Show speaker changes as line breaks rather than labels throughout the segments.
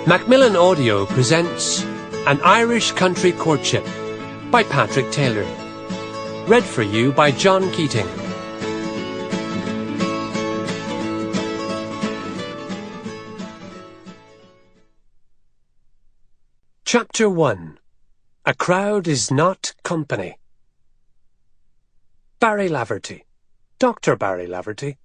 Macmillan Audio presents An Irish Country Courtship by Patrick Taylor. Read for you by John Keating. Chapter 1. A Crowd is Not Company. Barry Laverty, Dr. Barry Laverty,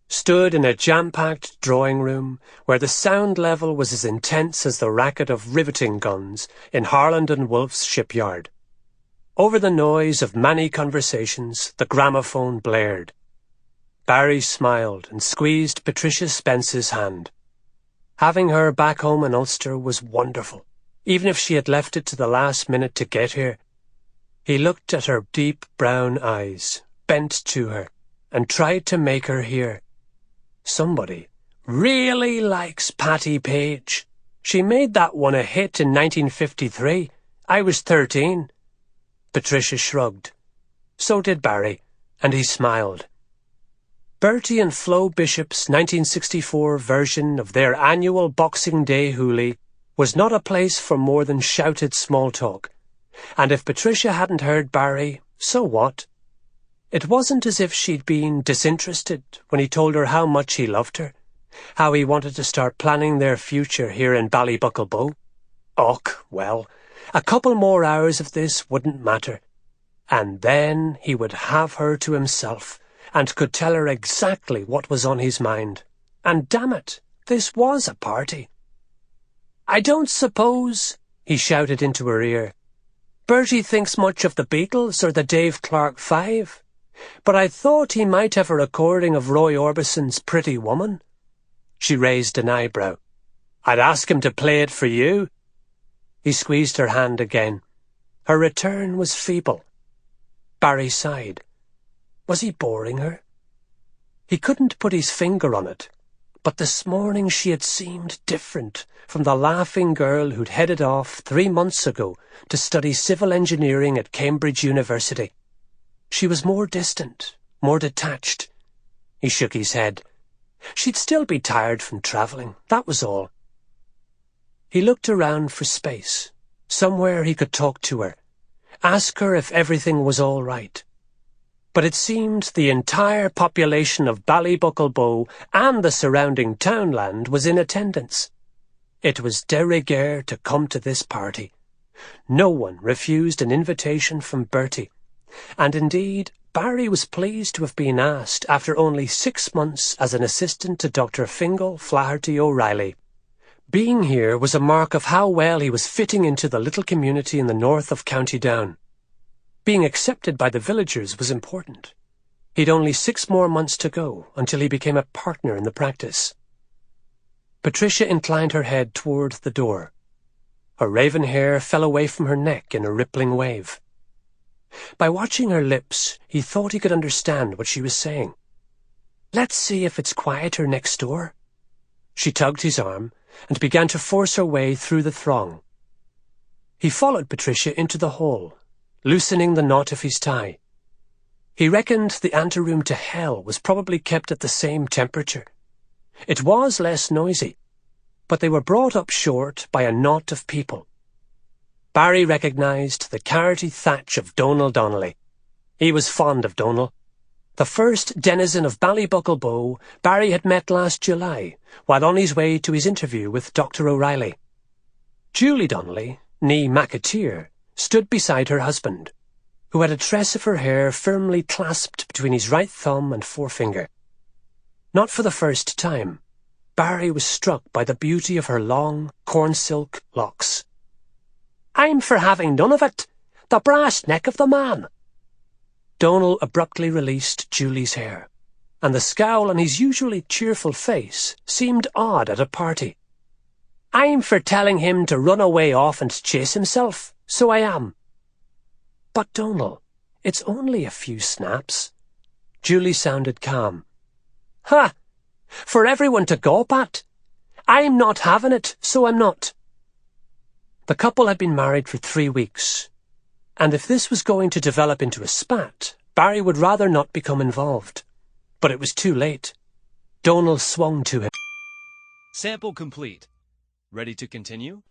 stood in a jam-packed drawing-room where the sound level was as intense as the racket of riveting guns in Harland and Wolff's shipyard. Over the noise of many conversations, the gramophone blared. Barry smiled and squeezed Patricia Spence's hand. Having her back home in Ulster was wonderful, even if she had left it to the last minute to get here. He looked at her deep brown eyes, bent to her, and tried to make her hear. Somebody really likes Patty Page. She made that one a hit in 1953. I was 13. Patricia shrugged. So did Barry, and he smiled. Bertie and Flo Bishop's 1964 version of their annual Boxing Day hoolie was not a place for more than shouted small talk. And if Patricia hadn't heard Barry, so what? It wasn't as if she'd been disinterested when he told her how much he loved her, how he wanted to start planning their future here in Ballybucklebo. Och, well, a couple more hours of this wouldn't matter. And then he would have her to himself, and could tell her exactly what was on his mind. And damn it, this was a party. "I don't suppose," he shouted into her ear, "Bertie thinks much of the Beatles or the Dave Clark Five. But I thought he might have a recording of Roy Orbison's Pretty Woman." She raised an eyebrow. "I'd ask him to play it for you." He squeezed her hand again. Her return was feeble. Barry sighed. Was he boring her? He couldn't put his finger on it, but this morning she had seemed different from the laughing girl who'd headed off 3 months ago to study civil engineering at Cambridge University. She was more distant, more detached. He shook his head. She'd still be tired from travelling, that was all. He looked around for space, somewhere he could talk to her, ask her if everything was all right. But it seemed the entire population of Ballybucklebo and the surrounding townland was in attendance. It was de rigueur to come to this party. No one refused an invitation from Bertie. And indeed, Barry was pleased to have been asked after only 6 months as an assistant to Dr. Fingal Flaherty O'Reilly. Being here was a mark of how well he was fitting into the little community in the north of County Down. Being accepted by the villagers was important. He'd only 6 more months to go until he became a partner in the practice. Patricia inclined her head toward the door. Her raven hair fell away from her neck in a rippling wave. By watching her lips, he thought he could understand what she was saying. "Let's see if it's quieter next door." She tugged his arm and began to force her way through the throng. He followed Patricia into the hall, loosening the knot of his tie. He reckoned the anteroom to hell was probably kept at the same temperature. It was less noisy, but they were brought up short by a knot of people. Barry recognised the carroty thatch of Donal Donnelly. He was fond of Donal. The first denizen of Ballybucklebo Barry had met last July, while on his way to his interview with Dr. O'Reilly. Julie Donnelly, née McAteer, stood beside her husband, who had a tress of her hair firmly clasped between his right thumb and forefinger. Not for the first time, Barry was struck by the beauty of her long, corn-silk locks. "I'm for having none of it. The brass neck of the man." Donal abruptly released Julie's hair, and the scowl on his usually cheerful face seemed odd at a party. "I'm for telling him to run away off and chase himself, so I am." "But, Donal, it's only a few snaps." Julie sounded calm. "Ha! For everyone to gawp at. I'm not having it, so I'm not." The couple had been married for 3 weeks, and if this was going to develop into a spat, Barry would rather not become involved. But it was too late. Donal swung to him.
Sample complete. Ready to continue?